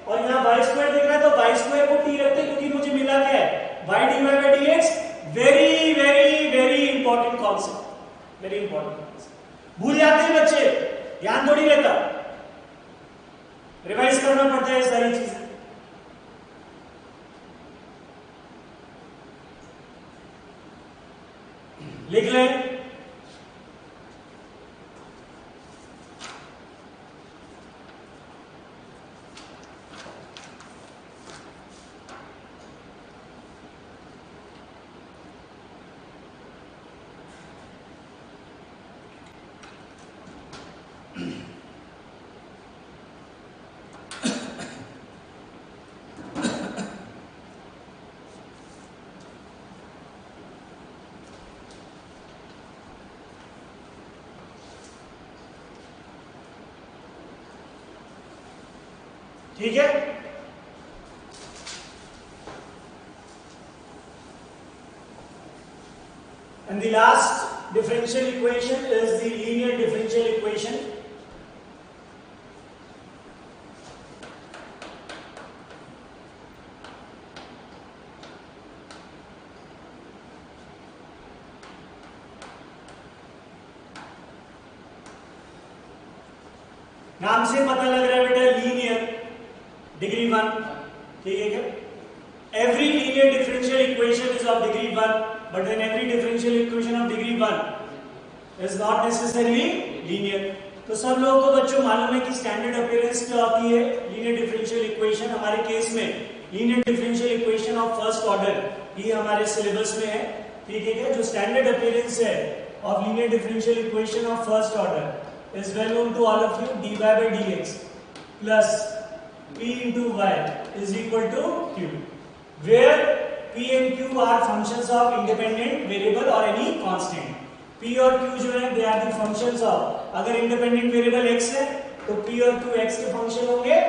और यहाँ y स्क्वायर दिख रहा है तो y स्क्वायर को t रखते, क्योंकि मुझे मिला क्या है y dy by dx। Very very very important concept, very important concept. भूल जाते हैं बच्चे, ध्यान थोड़ी रहता, रिवाइज करना पड़ता है सारी चीजें। लिख लें, ठीक है। And the last differential equation is the linear differential equation. नाम से पता लग रहा है बेटा लीनियर, डिग्री 1, ठीक है क्या। Every linear differential equation is of degree 1, but then every differential equation of degree 1 is not necessarily linear. तो सब लोगों को बच्चों मालूम है कि स्टैंडर्ड अपीयरेंस क्या होती है लीनियर डिफरेंशियल इक्वेशन। हमारे केस में linear differential equation of first order ये हमारे सिलेबस में है, ठीक है क्या। जो स्टैंडर्ड अपीयरेंस है of linear differential equation of first order is well known to all of you, dy by dx plus p into y is equal to q, where p and q are functions of independent variable or any constant. p और q जो है they are the functions of, अगर independent variable x है तो p और q x के function होंगे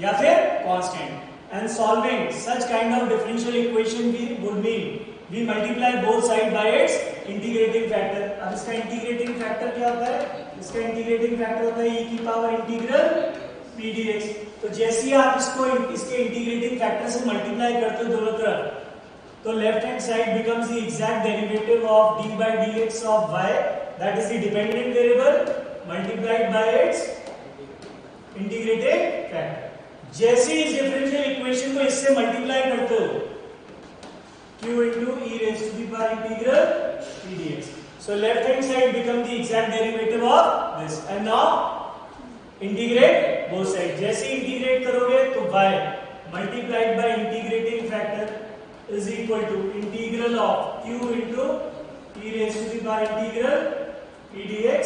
या फिर constant. And solving such kind of differential equation would mean we multiply both sides by its integrating factor. अब इसका integrating factor क्या होता है, इसका इंटीग्रेटिंग फैक्टर होता है e की पावर इंटीग्रल p dx। तो जैसे ही आप इसको इसके इंटीग्रेटिंग फैक्टर से मल्टीप्लाई करते हो दोनों तरफ, तो left hand side becomes the exact derivative of d by dx of y, that is the dependent variable multiplied by it's integrating factor. जैसे ही इस डिफरेंशियल इक्वेशन को इससे मल्टीप्लाई करते हो q into e raised to the power integral p dx, so left hand side become the exact derivative of this, and now integrate both sides। जैसे integrate करोगे तो y multiplied by integrating factor is equal to integral of q into e raised to the power integral p dx,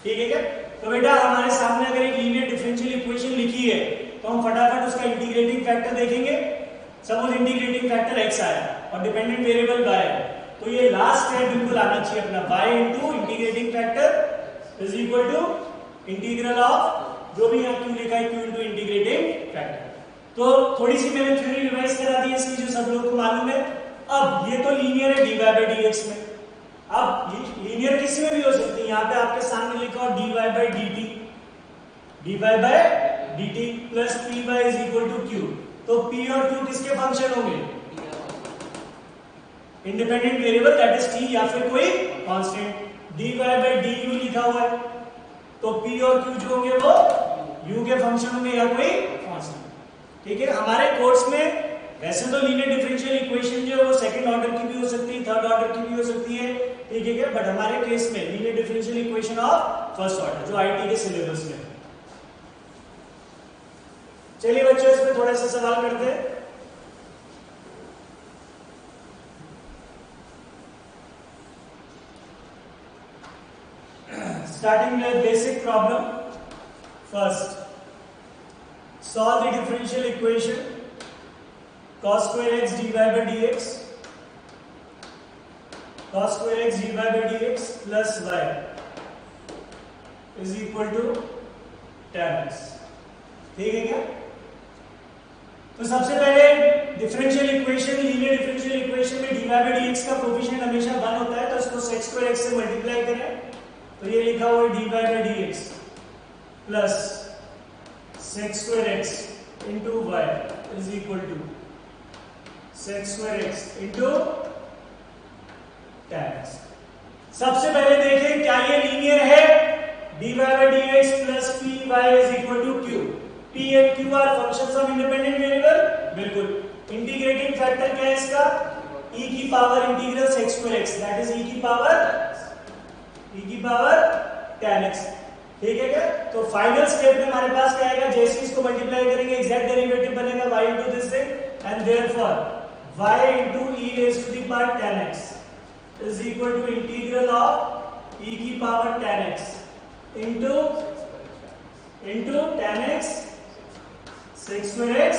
ठीक है क्या। तो बेटा हमारे सामने अगर एक लीनियर डिफरेंशियल इक्वेशन लिखी है तो हम फटाफट उसका इंटीग्रेटिंग फैक्टर देखेंगे। सपोज इंटीग्रेटिंग फैक्टर x आया और डिपेंडेंट वेरिएबल y है, तो ये लास्ट स्टेप बिल्कुल आना चाहिए अपना, y into integrating factor is equal to integral of जो भी यहाँ q लिखा है q इनटू इंटीग्रेटिंग फैक्टर। तो थोड़ी सी मैंने थ्योरी रिवाइज करा दी इसकी जो सब लोगों को मालूम है। अब ये तो लीनियर है dy by dx में, अब लीनियर किसी में भी हो सकती है। यहाँ पे आपके सामने लिखा हो dy by dt, dy by dt plus py is equal to q, तो p और q किसके फंक्शन होंगे, independent variable that is t या फिर कोई कांस्टेंट। dy by du लिखा हुआ है तो p और q जो होंगे वो u के फंक्शन होंगे या कोई कांस्टेंट, ठीक है। हमारे कोर्स में वैसे तो लीनियर डिफरेंशियल इक्वेशन जो है वो सेकंड ऑर्डर की भी हो सकती है, थर्ड ऑर्डर की भी हो सकती है, ठीक है क्या। बट हमारे केस में linear differential equation of first order जो आईटी के सिलेबस में। चलिए बच्चों इस पे थोड़ा सा सवाल करते हैं। Starting with basic problem. First, solve the differential equation cos square x dy by dx, cos square x dy by dx plus y is equal to tan x। ठीक है क्या? तो सबसे पहले differential equation, linear differential equation में dy by dx का coefficient हमेशा 1 होता है, तो इसको sec square x से मल्टीप्लाई करें, तो ये लिखा हुआ है dy by dx plus sec square x into y is equal to sec square x into tan x। सबसे पहले देखें क्या ये लीनियर है? dy by dx plus py is equal to q। p and q are functions of independent variable, बिल्कुल। Integrating factor क्या है इसका? e की power integral sec square x, that is e की पावर tan x। ठीक है क्या? तो फाइनल स्टेप में हमारे पास क्या आएगा? जैसे इसको मल्टीप्लाई करेंगे एग्जैक्ट डेरिवेटिव बनेगा y into this thing, and therefore y into e raised to the power tan x is equal to integral of e की power tan x into tan x sec square x।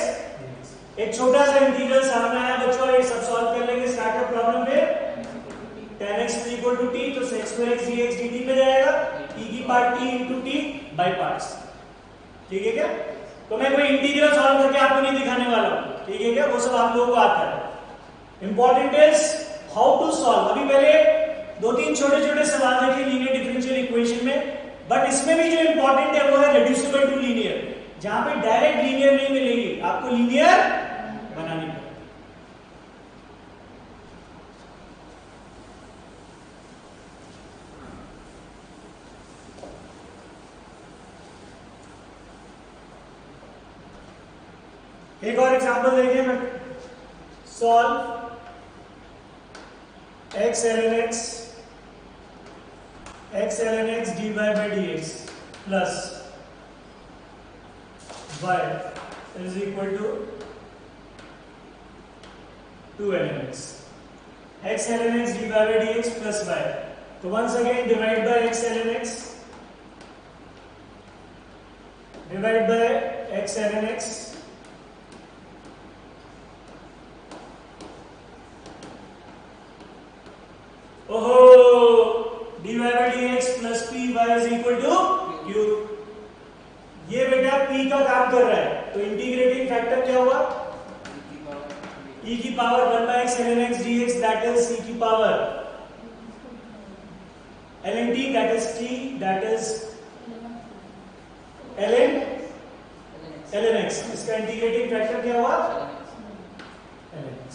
एक छोटा सा integral सामने आया बच्चों, ये सब solve कर लेंगे स्टार्टर प्रॉब्लम में। tan x is equal to t, तो sec square x dx dt में जाएगा, e की power t into t by parts. ठीक है क्या? तो मैं कोई इंटीग्रल सॉल्व करके आपको नहीं दिखाने वाला हूं, ठीक है क्या? वो सब आप लोगों को आता है। Important is how to solve. अभी पहले 2-3 छोटे-छोटे सवाल देखे लीनियर डिफरेंशियल इक्वेशन में, बट इसमें भी जो इंपॉर्टेंट है वो है रेड्यूसिबल टू लीनियर, जहां पे डायरेक्ट लीनियर नहीं मिलेगी, आपको लीनियर बनानी पड़ेगी। एक और एग्जांपल देखिए मैं, solve x ln x dy by dx plus y is equal to 2 ln x ln x dy by dx plus y। तो once again divide by x ln x, divide by x ln x, ओहो dy by dx plus py is equal to q। ये बेटा p का काम कर रहा है, तो इंटीग्रेटिंग फैक्टर क्या हुआ? e की power 1 by x ln x dx, that is e की power ln t, that is t, that is ln x। इसका इंटीग्रेटिंग फैक्टर क्या हुआ? ln x।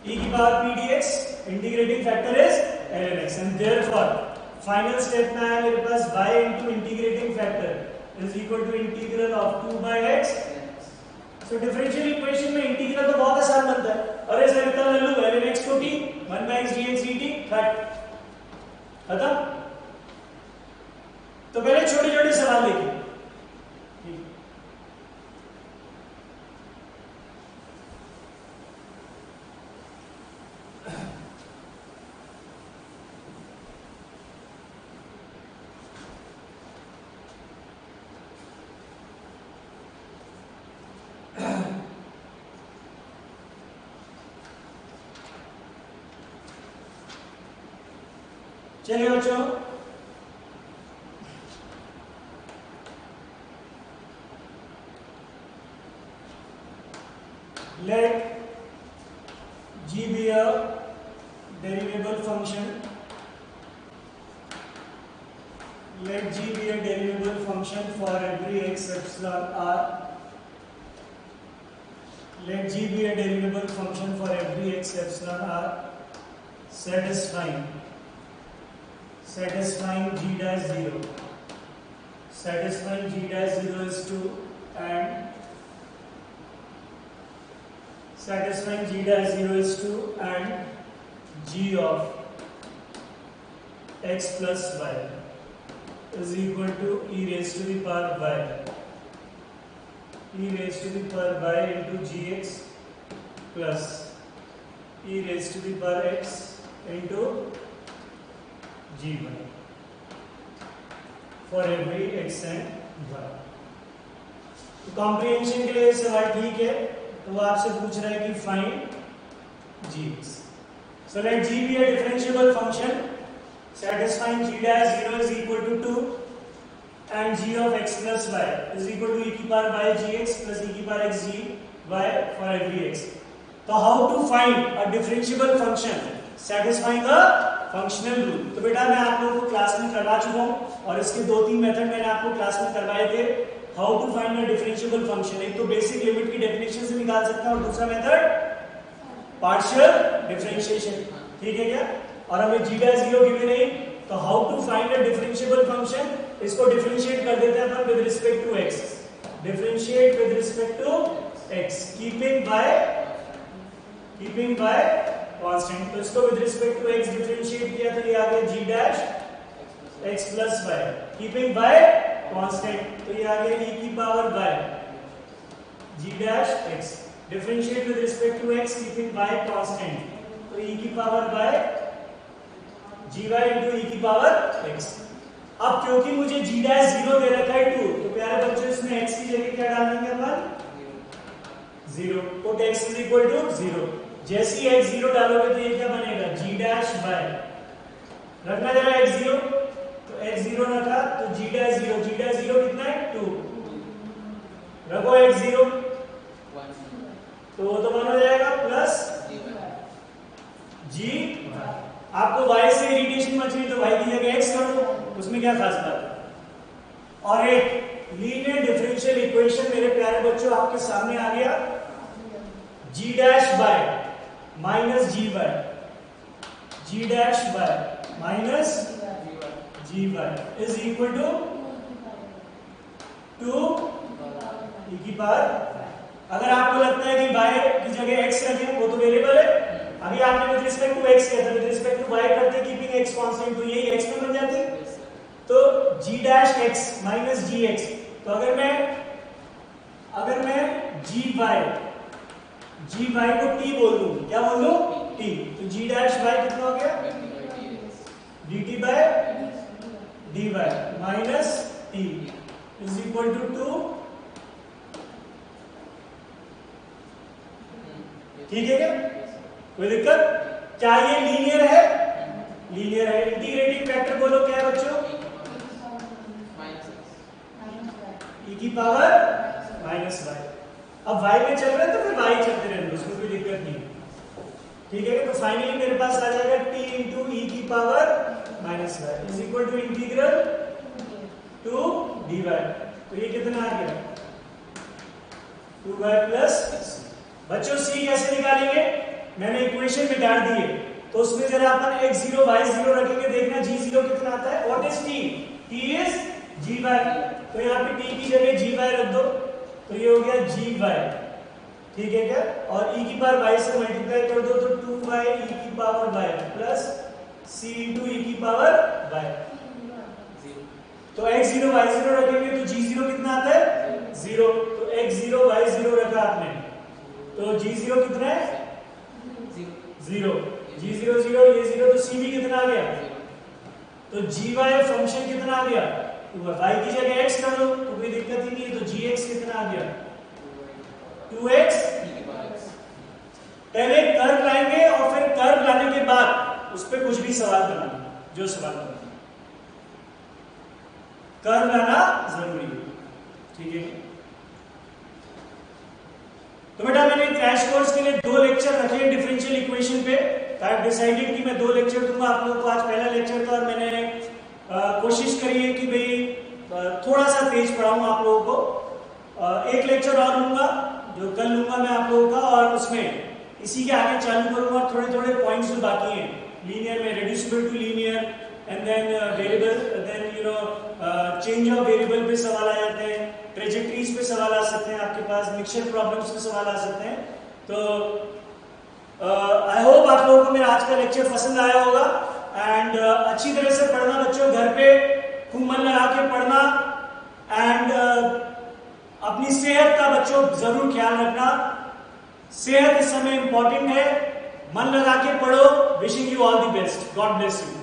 e की power p dx, integrating factor is ln x, and therefore final step में आया मेरे पास y into integrating factor is equal to integral of 2 by x। So differential equation में integral तो बहुत आसान बनता है, और ऐसा लिखता हूं लल्लू ln x को t 1 by x dx dt खत्म। तो पहले छोटे-छोटे सवाल देखिए। चलिए बच्चों, let g be a derivable function, let g be a derivable function for every x epsilon r, let g be a derivable function for every x epsilon r satisfying g dash 0, satisfying g dash 0 is 2, and satisfying g dash 0 is 2 and g of x plus y is equal to e raised to the power y, e raised to the power y into gx plus e raised to the power x into gy for every x and y। तो comprehension के लिए सवाल ठीक है, तो वो आपसे पूछ रहा है कि find g। So let g be a differentiable function satisfying g dash 0 is equal to 2 and g of x plus y is equal to e की power y gx plus e की power x g y for every x। तो how to find a differentiable function satisfying a functional rule। तो बेटा मैं आप लोगों को class में करवा चुका हूँ और इसके 2-3 मेथड मैंने आपको क्लास में करवाए थे। How to find a differentiable function, एक तो बेसिक लिमिट की डेफिनेशन से निकाल सकते हैं और दूसरा मेथड पार्शियल डिफरेंशिएशन, ठीक है क्या। और हमें g डैश 0 गिवन है, तो how to find a differentiable function, इसको डिफरेंशिएट कर देते हैं अपन with respect to x, differentiate with respect to x keeping y constant. तो इसको with respect to x differentiate किया तो ये आ गया g dash x plus y keeping y constant, तो ये आ गया e की power y g dash x differentiate with respect to x keeping y constant, तो e की power y gy into e की पावर x। अब क्योंकि मुझे g डैश 0 दे रखा है 2, तो प्यारे बच्चों इसमें x की जगह क्या डाल देंगे अपन 0, तो x इज इक्वल टू 0। जैसे ही x 0 डालोगे तो ये क्या बनेगा g डैश y, रखना जरा x 0, तो x 0 रखा तो g डैश 0 कितना है 2, रखो x 0 तो वो तो बन हो जाएगा प्लस g। आपको y से इरिटेशन मच रही तो y की जगह x कर दो, उसमें क्या खास बात है। और एक लीनियर डिफरेंशियल इक्वेशन मेरे प्यारे बच्चों आपके सामने आ गया, g dash y minus gy, g dash y minus gy is equal to e की पावर। अगर आपको लगता है कि y की जगह x रखें, वो तो वेरिएबल है, अभी आपने विद रिस्पेक्ट टू x किया था, विद रिस्पेक्ट टू y करते कीपिंग x कांस्टेंट, तो यही x में बन जाती, तो g dash x minus gx। तो अगर मैं gy को t बोल दूं, क्या बोल दूं t, तो g डैश y कितना हो गया dt by dy minus t is equal to 2, ठीक है क्या, कोई दिक्कत। क्या ये लीनियर है, लीनियर है। इंटीग्रेटिंग फैक्टर बोलो क्या है बच्चों, e की पावर माइनस y। अब y में चल रहे हैं तो फिर y चलते रहने, उसमें कोई दिक्कत नहीं, ठीक है। तो फाइनली मेरे पास आ जाएगा t इंटू e की power minus y is equal to integral two dy। तो ये कितना आ गया 2y प्लस। बच्चों c कैसे निकालेंगे, मैंने इक्वेशन में डाल दी है, तो उसमें जरा अपन x0 y0 रखेंगे, देखना g0 कितना आता है। What is t, t is gy, तो यहाँ पे t की जगह gy रख दो, तो ये हो गया gy, ठीक है क्या। और e की पावर y से मल्टीप्लाई कर दो, तो 2y e की power y plus c into e की पावर y। तो x0 y0 रखेंगे तो g0 कितना आता है 0, तो x0 y0 रखा आपने, तो g0 कितना है 0, g0 0, ये 0, तो c भी कितना आ गया, तो gy फंक्शन कितना आ गया, तो y की जगह x कर दो तो कोई दिक्कत ही नहीं है, तो gx कितना आ गया 2x। पहले कर्व लाएंगे और फिर कर्व लाने के बाद उस पर कुछ भी सवाल बनाना, जो सवाल बनाना, कर्व लाना जरूरी है, ठीक है। तो बेटा मैंने क्रैश कोर्स के लिए 2 लेक्चर रखे हैं डिफरेंशियल इक्वेशन पे। आई डिसाइडेड कि मैं 2 लेक्चर दूंगा आप लोगों को। आज पहला लेक्चर था और मैंने कोशिश करी है कि भाई थोड़ा सा तेज पढ़ाऊं आप लोगों को। एक लेक्चर और लूंगा जो कल लूंगा मैं आप लोगों का, और उसमें इसी के आगे चालू करूंगा थोड़े थोड़े पॉइंट्स जो बाकी हैं लीनियर में, reducible to linear and then variable, then change of variable पे सवाल आ जाते हैं, ट्रेजेक्टरीज पे सवाल आ सकते हैं, आपके पास मिक्सचर प्रॉब्लम्स पे सवाल आ सकते हैं। तो आई होप आप लोगों को मेरा आज का लेक्चर पसंद आया होगा एंड अच्छी तरह से पढ़ना बच्चों, घर पे खूब मन लगा के पढ़ना एंड अपनी सेहत का बच्चों जरूर ख्याल रखना। सेहत इस समय इंपॉर्टेंट है, मन लगा के पढ़ो। Wishing you all the best, God bless you.